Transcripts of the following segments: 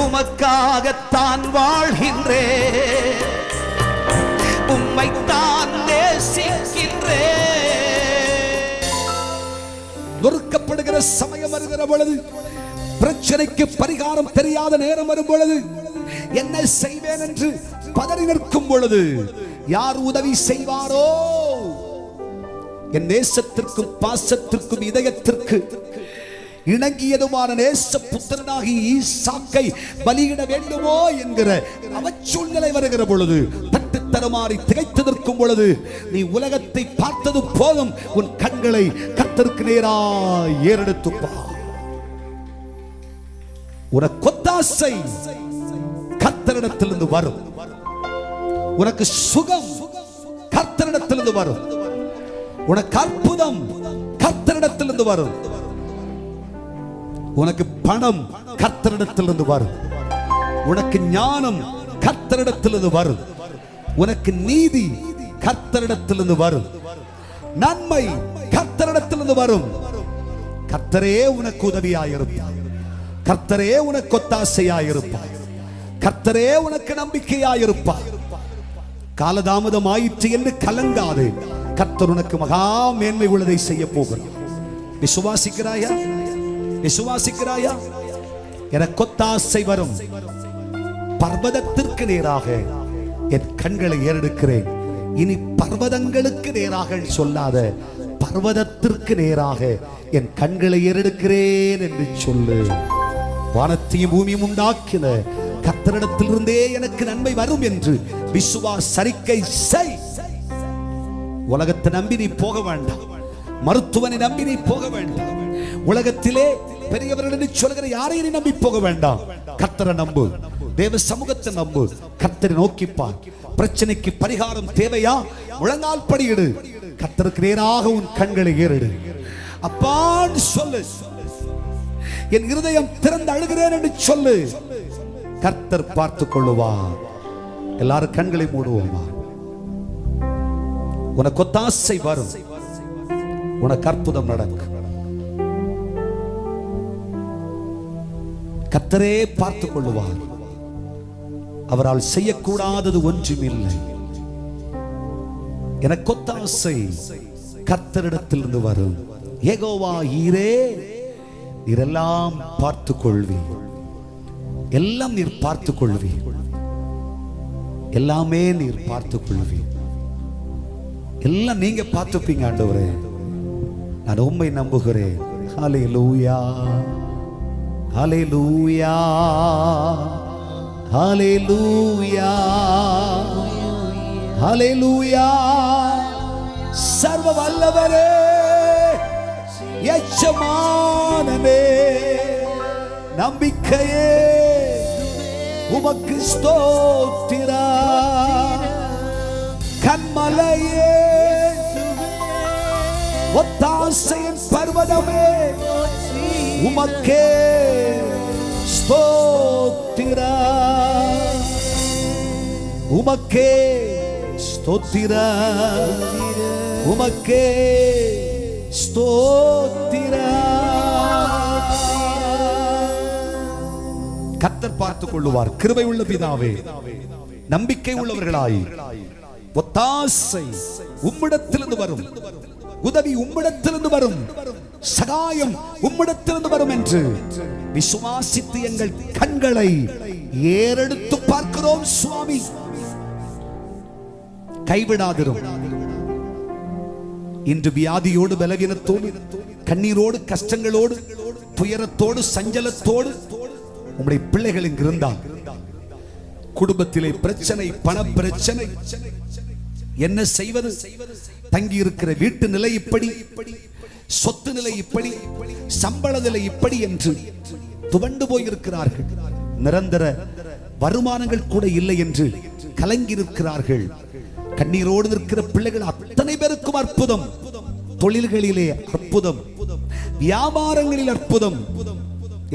உமக்காகத்தான் வாழ்கின்றேன், உம்மைத்தான் நேசிக்கின்றேன். நொறுக்கப்படுகிற சமயம் வருகிற பொழுது, பிரச்சனைக்கு பரிகாரம் தெரியாத நேரம் வரும் பொழுது, என்ன செய்வேன் என்று பதறி நிற்கும் பொழுது, யார் உதவி செய்வாரோ? என் நேசத்திற்கும் பாசத்திற்கும் இதயத்திற்கு இணங்கியதுமான நேச புத்திரனாகி ஈசாக்கை பலியிட வேண்டுமோ என்கிற அவச்சூழ்நிலை வருகிற பொழுது, தட்டு தடுமாறி திகைத்து பொழுது, நீ உலகத்தை பார்த்தது போதும், உன் கண்களை கர்த்தருக்கு நேராய் ஏறெடுத்து பார். உனக்கு ஒத்தாசை கர்த்தரிடத்திலிருந்து வரும், உனக்கு சுகம் கர்த்தரிடத்திலிருந்து வரும், உனக்கு அற்புதம் கர்த்தரிடத்திலிருந்து வரும், உனக்கு பணம் கர்த்தரிடத்திலிருந்து வரும், உனக்கு ஞானம் கர்த்தரிடத்திலிருந்து வரும், உனக்கு நீதி கர்த்தரிடத்திலிருந்து வரும், நன்மை கர்த்தரிடத்திலிருந்து வரும். கர்த்தரே உனக்கு உதவியாயிருப்பார், கர்த்தரே உனக்கு ஒத்தாசையாயிருப்பார், கர்த்தரே உனக்கு நம்பிக்கையாயிருப்பார். காலதாமதம் ஆயிற்று என்று கலங்காது, கர்த்தர் உனக்கு மகா மேன்மை உள்ளதை செய்ய போகிறார். விசுவாசிக்கிறாயா? விசுவாசிக்கிறாயா? எனக்கு ஒத்தாசை வரும், பர்வதத்திற்கு நேராக என் கண்களை ஏறெடுக்கிறேன். இனி பர்வதங்களுக்கு நேராக சொல்லாத, பர்வதத்திற்கு நேராக என் கண்களை ஏறெடுக்கிறேன் என்று சொல்லு. வானத்தையும் பூமியும் உண்டாக்கின கர்த்தரிடத்திலிருந்தே எனக்கு நன்மை வரும் என்று விசுவாச அறிக்கை செய். உலகத்தை நம்பி நீ போக வேண்டாம், மருத்துவனை நம்பி நீ போக வேண்டாம், உலகத்திலே பெரியவர்கள் சொல்கிற யாரையும் நீ நம்பி போக வேண்டாம். கர்த்தரை நம்பு, தேவ சமூகத்தை நம்பு, கர்த்தரை நோக்கிப்பார். பிரச்சனைக்கு பரிகாரம் தேவையா? முழங்கால் படியிடு, கர்த்தருக்கு நேராக உன் கண்களை ஏறிடு. அப்பான்னு சொல்லு, என் இருதயம் திறந்து அழுகிறேன் என்று சொல்லு, கர்த்தர் பார்த்துக் கொள்ளுவார். எல்லாரும் கண்களை மூடுவோமா? உனக்கு ஒத்தாசை வரும், உனக்கு அற்புதம் நடக்கும். கர்த்தரே பார்த்துக் கொள்ளுவார், அவரால் செய்யக்கூடாதது ஒன்றுமில்லை. எனக்கு ஒத்தாசை கர்த்தரிடத்திலிருந்து வரும். யெகோவா ஈரே, நீரெல்லாம் பார்த்துக் கொள்வி, எல்லாம் நீர் பார்த்துக் கொள்வி, எல்லாமே நீர் பார்த்துக் கொள்வி, எல்லாம் நீங்க பார்த்துப்பீங்க ஆண்டவரே. நான் உம்மை நம்புகிறேன். ஹல்லேலூயா, ஹல்லேலூயா, ஹல்லேலூயா, ஹல்லேலூயா. சர்வ வல்லவரே, எஜமானனே, நம்பிக்கையே, உமக்கு ஸ்தோத்திரம். கன்மலையே, ஒத்தாசையின் பர்வதமே, உமக்கே ஸ்தோத்திரம், உமக்கே ஸ்தோத்திரம், உமக்கே ஸ்தோத்திரம். கர்த்தர் பார்த்துக் கொள்ளுவார். கிருபை உள்ள பிதாவே, நம்பிக்கை உள்ளவர்களாய், ஒத்தாசை உம்மிடத்திலிருந்து வரும், உதவி உம்மிடத்திலிருந்து வரும், சகாயம் உம்மிடத்திலிருந்து வரும் என்று விசுவாசித்து எங்கள் கண்களை ஏறெடுத்து பார்க்கிறோம் சுவாமி. கைவிடாதிரும். இன்று வியாதியோடு, பலவீனத்தோடு, கண்ணீரோடு, கஷ்டங்களோடு, துயரத்தோடு, சஞ்சலத்தோடு உம்முடைய பிள்ளைகள் இங்கு இருந்தால், குடும்பத்திலே பிரச்சனை, பண பிரச்சனை, என்ன செய்வது, தங்கி இருக்கிற வீட்டு நிலை இப்படி, சொத்து நிலை இப்படி, சம்பள நிலை இப்படி என்று துவண்டு போயிருக்கிறார்கள். நிரந்தர வருமானங்கள் கூட இல்லை என்று கலங்கி இருக்கிறார்கள். கண்ணீரோடு நிற்கிற பிள்ளைகள் அத்தனை பேருக்கும் அற்புதம். தொழில்களிலே அற்புதம், வியாபாரங்களில் அற்புதம்,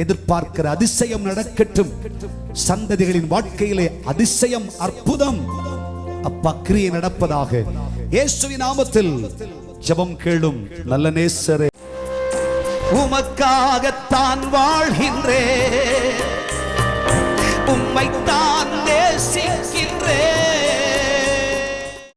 எதிர்பார்க்கிற அதிசயம் நடக்கட்டும். சந்ததிகளின் வாழ்க்கையிலே அதிசயம், அற்புதம் அப்பா கிரியை நடப்பதாக இயேசுவின் நாமத்தில் ஜெபம் கேளும் நல்ல நேசரே. உமக்காகத்தான் வாழ்கின்றேன், உம்மைத்தான்